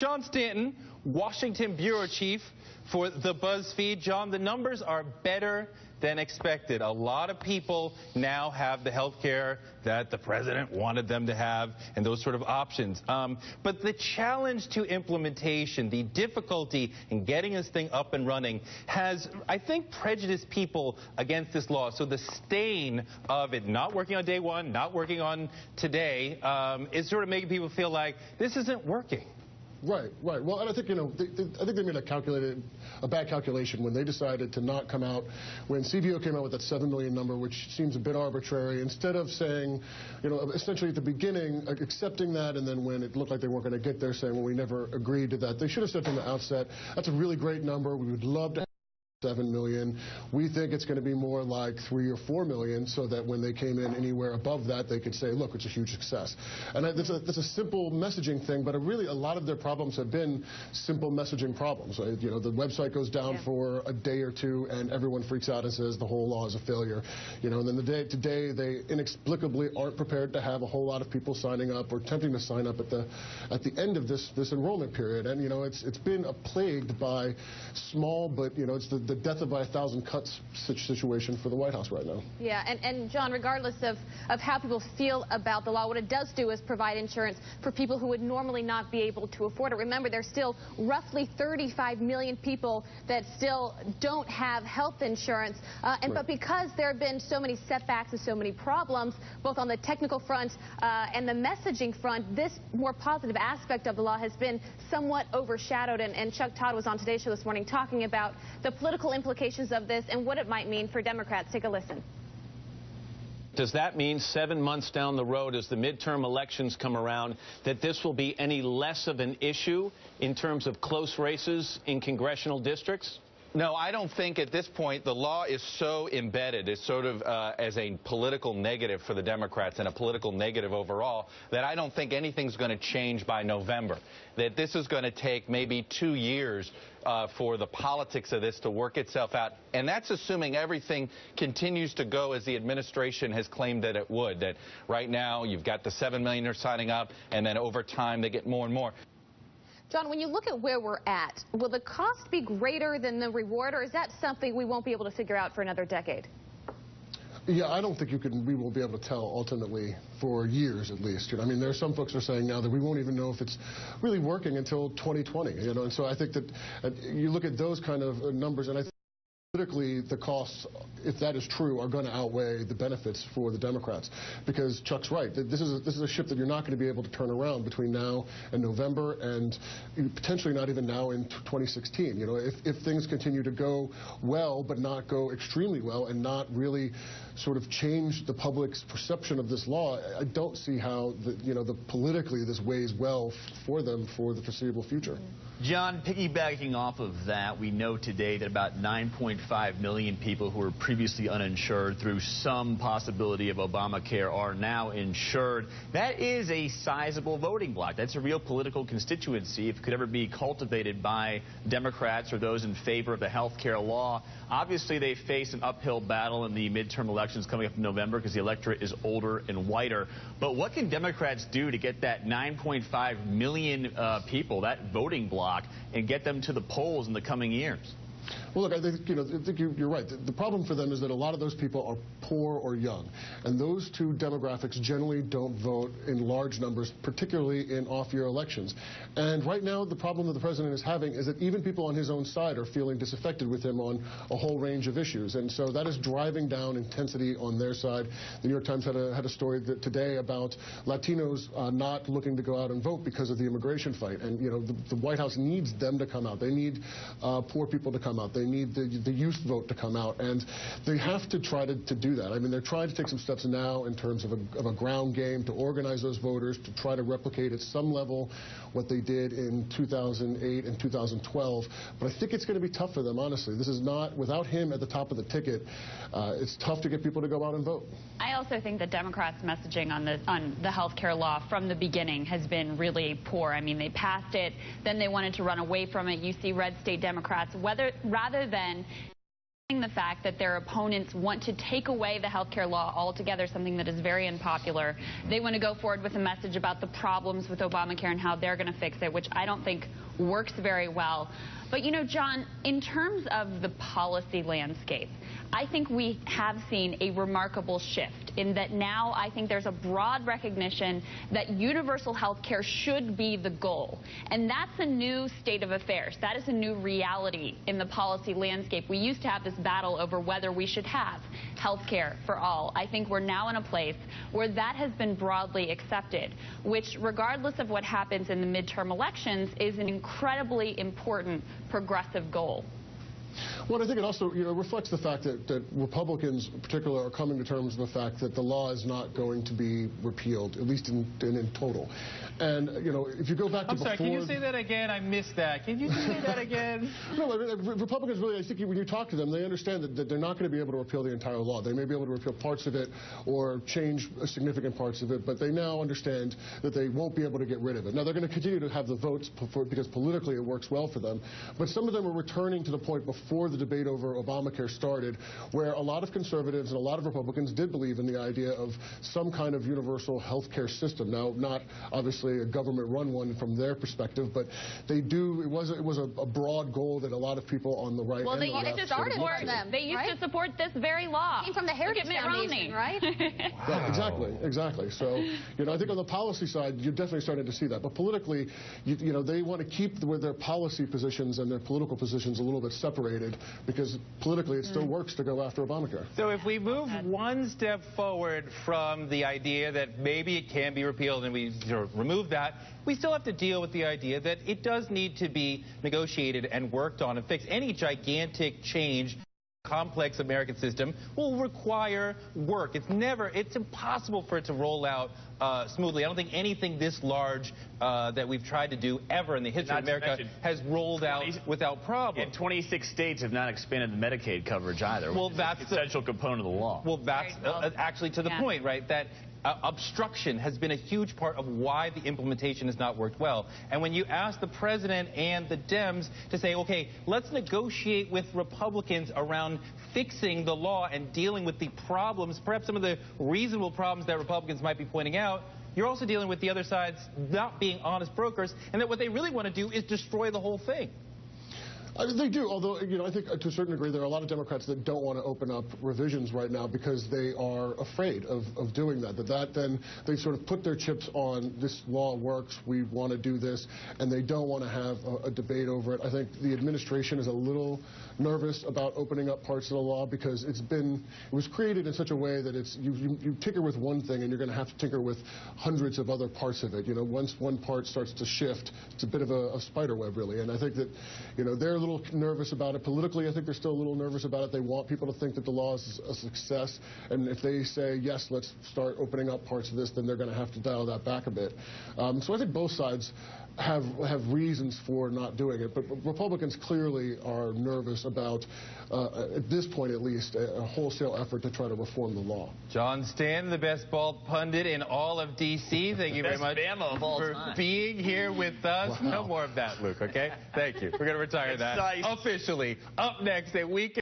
John Stanton, Washington bureau chief for the BuzzFeed. John, the numbers are better than expected. A lot of people now have the health care that the president wanted them to have and those sort of options. But the challenge to implementation, the difficulty in getting this thing up and running has, I think, prejudiced people against this law. So the stain of it not working on day one, not working on today, is sort of making people feel like this isn't working. Right. Well, and I think, I think they made a bad calculation when they decided to not come out, when CBO came out with that 7 million number, which seems a bit arbitrary. Instead of saying, essentially at the beginning, accepting that, and then when it looked like they weren't going to get there, saying, well, we never agreed to that. They should have said from the outset, that's a really great number. We would love to have 7 million. We think it's going to be more like 3 or 4 million, so that when they came in anywhere above that, they could say, look, it's a huge success. And that's a simple messaging thing, but a lot of their problems have been simple messaging problems. The website goes down for a day or two, and everyone freaks out and says the whole law is a failure. And then today, they inexplicably aren't prepared to have a whole lot of people signing up or attempting to sign up at the end of this enrollment period. And it's been plagued by small, but it's the death of by 1,000 cuts situation for the White House right now. Yeah, and John, regardless of how people feel about the law, what it does do is provide insurance for people who would normally not be able to afford it. Remember, there's still roughly 35 million people that still don't have health insurance. But because there have been so many setbacks and so many problems, both on the technical front and the messaging front, this more positive aspect of the law has been somewhat overshadowed. And Chuck Todd was on Today's Show this morning talking about the political implications of this and what it might mean for Democrats. Take a listen. Does that mean 7 months down the road, as the midterm elections come around, that this will be any less of an issue in terms of close races in congressional districts? No, I don't think at this point the law is so embedded, it's sort of as a political negative for the Democrats and a political negative overall, that I don't think anything's going to change by November. That this is going to take maybe 2 years for the politics of this to work itself out. And that's assuming everything continues to go as the administration has claimed that it would. That right now you've got the 7 million are signing up, and then over time they get more and more. John, when you look at where we're at, will the cost be greater than the reward, or is that something we won't be able to figure out for another decade? Yeah, I don't think we will be able to tell ultimately for years at least. I mean, there are some folks who are saying now that we won't even know if it's really working until 2020. And so I think that you look at those kind of numbers, and I think politically, the costs, if that is true, are going to outweigh the benefits for the Democrats. Because Chuck's right. This is a ship that you're not going to be able to turn around between now and November, and potentially not even now in 2016. If things continue to go well, but not go extremely well, and not really sort of change the public's perception of this law, I don't see how politically this weighs well for them for the foreseeable future. John, piggybacking off of that, we know today that about 9.5 million people who were previously uninsured through some possibility of Obamacare are now insured. That is a sizable voting bloc. That's a real political constituency if it could ever be cultivated by Democrats or those in favor of the health care law. Obviously, they face an uphill battle in the midterm elections coming up in November because the electorate is older and whiter. But what can Democrats do to get that 9.5 million people, that voting bloc, and get them to the polls in the coming years? Well, look, I think you're right. The problem for them is that a lot of those people are poor or young, and those two demographics generally don't vote in large numbers, particularly in off-year elections. And right now, the problem that the president is having is that even people on his own side are feeling disaffected with him on a whole range of issues, and so that is driving down intensity on their side. The New York Times had a story today about Latinos not looking to go out and vote because of the immigration fight, and the White House needs them to come out. They need poor people to come out. They need the youth vote to come out, and they have to try to do that. I mean, they're trying to take some steps now in terms of a ground game to organize those voters, to try to replicate at some level what they did in 2008 and 2012. But I think it's going to be tough for them, honestly. This is not, without him at the top of the ticket, it's tough to get people to go out and vote. I also think that Democrats' messaging on the health care law from the beginning has been really poor. I mean, they passed it, then they wanted to run away from it. You see red state Democrats, rather than the fact that their opponents want to take away the health care law altogether, something that is very unpopular. They want to go forward with a message about the problems with Obamacare and how they're going to fix it, which I don't think works very well. But, you know, John, in terms of the policy landscape, I think we have seen a remarkable shift in that now I think there's a broad recognition that universal health care should be the goal. And that's a new state of affairs. That is a new reality in the policy landscape. We used to have this battle over whether we should have health care for all. I think we're now in a place where that has been broadly accepted, which, regardless of what happens in the midterm elections, is an incredibly important progressive goal. Well, I think it also, reflects the fact that Republicans, in particular, are coming to terms with the fact that the law is not going to be repealed, at least in total. And, if you go back to before... I'm sorry, can you say that again? I missed that. Can you say that again? No, Republicans really, I think when you talk to them, they understand that they're not going to be able to repeal the entire law. They may be able to repeal parts of it or change significant parts of it, but they now understand that they won't be able to get rid of it. Now, they're going to continue to have the votes because politically it works well for them, but some of them are returning to the point before the debate over Obamacare started, where a lot of conservatives and a lot of Republicans did believe in the idea of some kind of universal health care system. Now, not obviously a government-run one from their perspective, but they do. It was a broad goal that a lot of people on the right and the left They used to support this very law. It came from the Heritage Foundation, right? Wow. Yeah, exactly. So, I think on the policy side, you're definitely starting to see that. But politically, they want to keep their policy positions and their political positions a little bit separated, because politically it still works to go after Obamacare. So if we move one step forward from the idea that maybe it can be repealed and we remove that, we still have to deal with the idea that it does need to be negotiated and worked on and fixed. Any gigantic change, complex American system, will require work. It's impossible for it to roll out smoothly. I don't think anything this large that we've tried to do ever in the history of America has rolled out without problem. And 26 states have not expanded the Medicaid coverage either. Well, that's the essential component of the law. Well, that's actually to the point, right? That obstruction has been a huge part of why the implementation has not worked well. And when you ask the president and the Dems to say, okay, let's negotiate with Republicans around fixing the law and dealing with the problems, perhaps some of the reasonable problems that Republicans might be pointing out, you're also dealing with the other side's not being honest brokers, and that what they really want to do is destroy the whole thing. They do, although, I think to a certain degree there are a lot of Democrats that don't want to open up revisions right now because they are afraid of doing that. Then they sort of put their chips on this law works, we want to do this, and they don't want to have a debate over it. I think the administration is a little nervous about opening up parts of the law because it was created in such a way that you tinker with one thing and you're going to have to tinker with hundreds of other parts of it. Once one part starts to shift, it's a bit of a spider web, really. And I think that, they're a little nervous about it. Politically, I think they're still a little nervous about it. They want people to think that the law is a success. And if they say, yes, let's start opening up parts of this, then they're going to have to dial that back a bit. So I think both sides have reasons for not doing it. But Republicans clearly are nervous about, at this point at least, a wholesale effort to try to reform the law. John Stanton, the best bald pundit in all of D.C. Thank you very much for being here with us. Wow. No more of that, Luke, okay? Thank you. We're going to retire that officially. Up next, a week.